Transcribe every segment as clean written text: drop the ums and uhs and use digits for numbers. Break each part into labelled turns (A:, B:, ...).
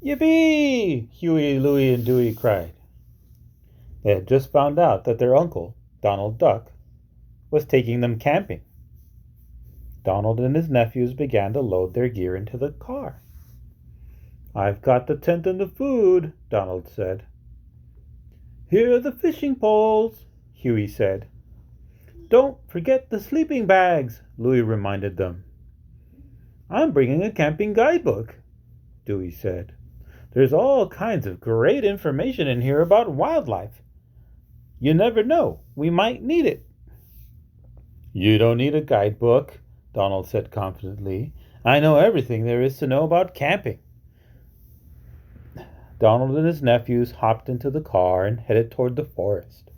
A: Yippee! Huey, Louie, and Dewey cried. They had just found out that their uncle, Donald Duck, was taking them camping. Donald and his nephews began to load their gear into the car. "I've got the tent and the food," Donald said. "Here are the fishing poles," Huey said. "Don't forget the sleeping bags," Louie reminded them. "I'm bringing a camping guidebook," Dewey said. "There's all kinds of great information in here about wildlife. You never know, we might need it." "You don't need a guidebook," Donald said confidently. "I know everything there is to know about camping." Donald and his nephews hopped into the car and headed toward the forest.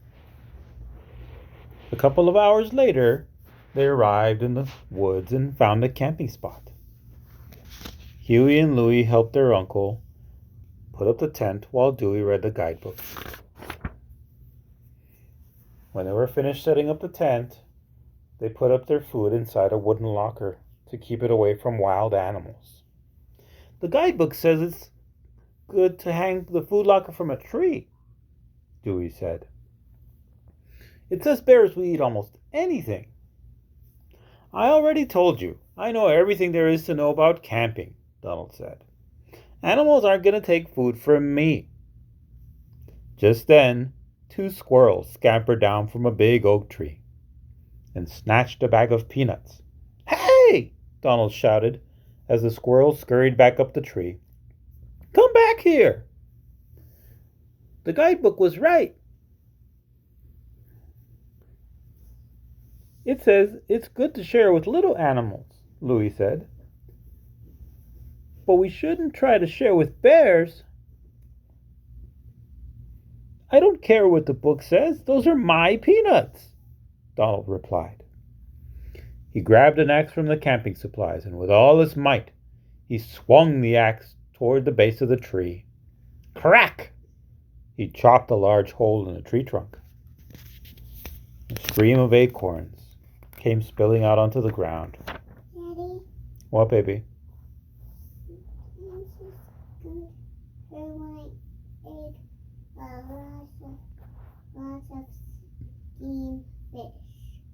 A: A couple of hours later, they arrived in the woods and found a camping spot. Huey and Louie helped their uncle put up the tent while Dewey read the guidebook. When they were finished setting up the tent, they put up their food inside a wooden locker to keep it away from wild animals. "The guidebook says it's good to hang the food locker from a tree," Dewey said. "It says bears will eat almost anything." "I already told you, I know everything there is to know about camping," Donald said. "Animals aren't going to take food from me." Just then, 2 squirrels scampered down from a big oak tree and snatched a bag of peanuts. "Hey!" Donald shouted as the squirrels scurried back up the tree. "Come back here! The guidebook was right. It says it's good to share with little animals," Louie said. "But we shouldn't try to share with bears." "I don't care what the book says. Those are my peanuts," Donald replied. He grabbed an axe from the camping supplies, and with all his might, he swung the axe toward the base of the tree. Crack! He chopped a large hole in the tree trunk. A stream of acorns came spilling out onto the ground.
B: Daddy,
A: What, baby?
B: this is good. I want to eat lots of steamed fish.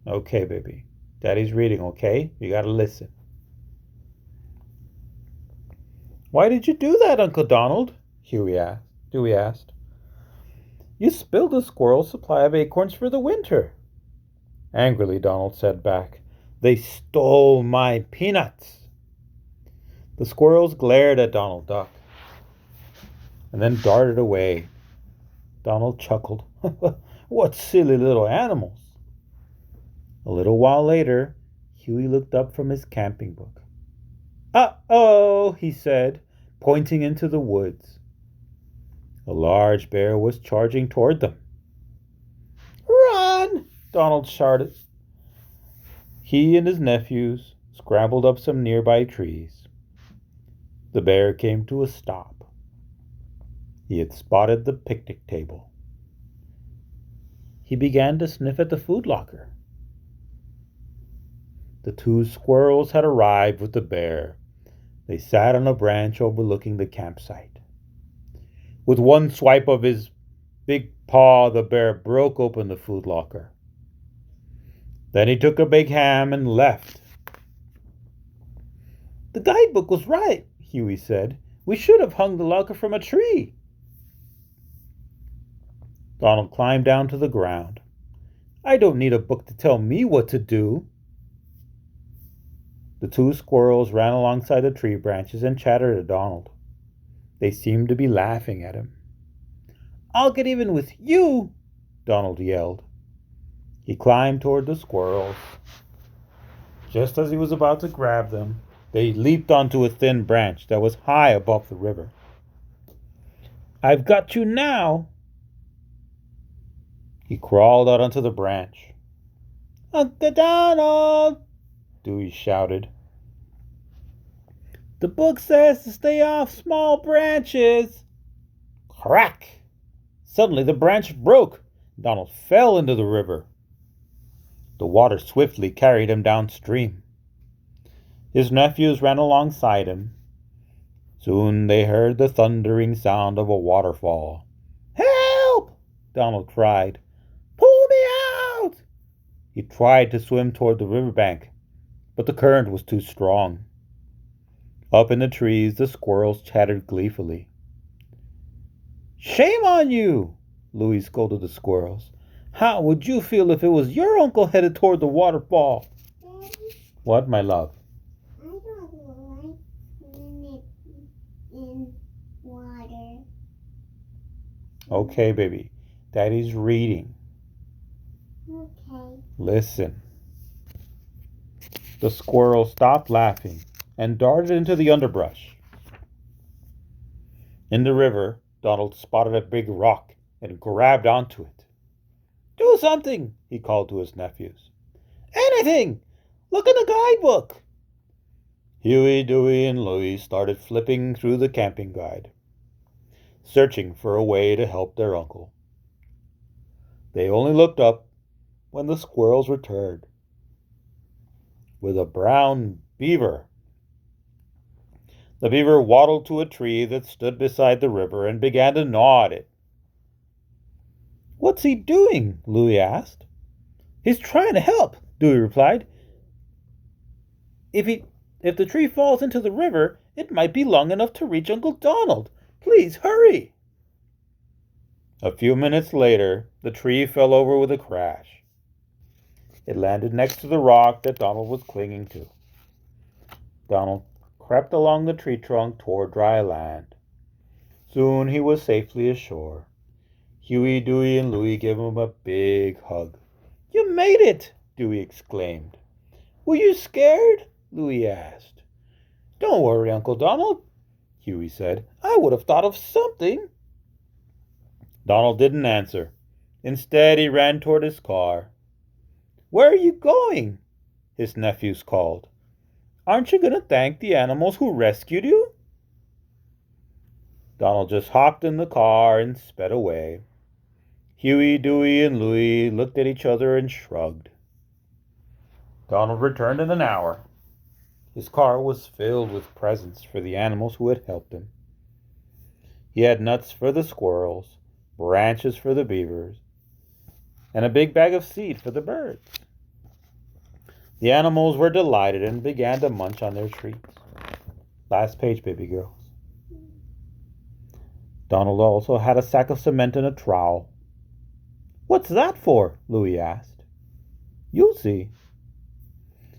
A: Okay, baby. Daddy's reading, okay? You gotta listen. "Why did you do that, Uncle Donald?" Dewey asked. "You spilled the squirrel's supply of acorns for the winter." Angrily, Donald said back, "They stole my peanuts." The squirrels glared at Donald Duck and then darted away. Donald chuckled. "What silly little animals." A little while later, Huey looked up from his camping book. "Uh-oh," he said, pointing into the woods. A large bear was charging toward them. "Run!" Donald shouted. He and his nephews scrambled up some nearby trees. The bear came to a stop. He had spotted the picnic table. He began to sniff at the food locker. The 2 squirrels had arrived with the bear. They sat on a branch overlooking the campsite. With one swipe of his big paw, the bear broke open the food locker. Then he took a big ham and left. "The guidebook was right," Huey said. "We should have hung the locker from a tree." Donald climbed down to the ground. "I don't need a book to tell me what to do." The 2 squirrels ran alongside the tree branches and chattered at Donald. They seemed to be laughing at him. "I'll get even with you," Donald yelled. He climbed toward the squirrels. Just as he was about to grab them, they leaped onto a thin branch that was high above the river. "I've got you now." He crawled out onto the branch. "Uncle Donald!" Dewey shouted. "The book says to stay off small branches." Crack! Suddenly the branch broke. Donald fell into the river. The water swiftly carried him downstream. His nephews ran alongside him. Soon they heard the thundering sound of a waterfall. "Help!" Donald cried. "Pull me out!" He tried to swim toward the riverbank, but the current was too strong. Up in the trees, the squirrels chattered gleefully. "Shame on you!" Louis scolded the squirrels. "How would you feel if it was your uncle headed toward the waterfall?"
B: Daddy,
A: "What, my love?"
B: I don't like swimming in water.
A: "Okay, baby. Daddy's reading.
B: Okay.
A: Listen." The squirrel stopped laughing and darted into the underbrush. In the river, Donald spotted a big rock and grabbed onto it. "Do something," he called to his nephews. "Anything! Look in the guidebook." Huey, Dewey, and Louie started flipping through the camping guide, searching for a way to help their uncle. They only looked up when the squirrels returned with a brown beaver. The beaver waddled to a tree that stood beside the river and began to gnaw at it. "What's he doing?" Louie asked. "He's trying to help," Dewey replied. If the tree falls into the river, it might be long enough to reach Uncle Donald. Please hurry." A few minutes later, the tree fell over with a crash. It landed next to the rock that Donald was clinging to. Donald crept along the tree trunk toward dry land. Soon he was safely ashore. Huey, Dewey, and Louie gave him a big hug. "You made it!" Dewey exclaimed. "Were you scared?" Louie asked. "Don't worry, Uncle Donald," Huey said. "I would have thought of something." Donald didn't answer. Instead, he ran toward his car. "Where are you going?" his nephews called. "Aren't you going to thank the animals who rescued you?" Donald just hopped in the car and sped away. Huey, Dewey, and Louie looked at each other and shrugged. Donald returned in an hour. His car was filled with presents for the animals who had helped him. He had nuts for the squirrels, branches for the beavers, and a big bag of seed for the birds. The animals were delighted and began to munch on their treats. Last page, baby girls. Donald also had a sack of cement and a trowel. "What's that for?" Louie asked. "You'll see."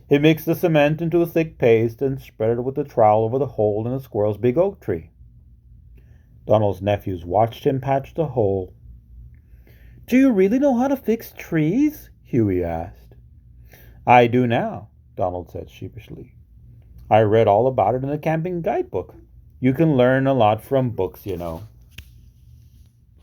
A: He mixed the cement into a thick paste and spread it with the trowel over the hole in the squirrel's big oak tree. Donald's nephews watched him patch the hole. "Do you really know how to fix trees?" Huey asked. "I do now," Donald said sheepishly. "I read all about it in the camping guidebook. You can learn a lot from books, you know."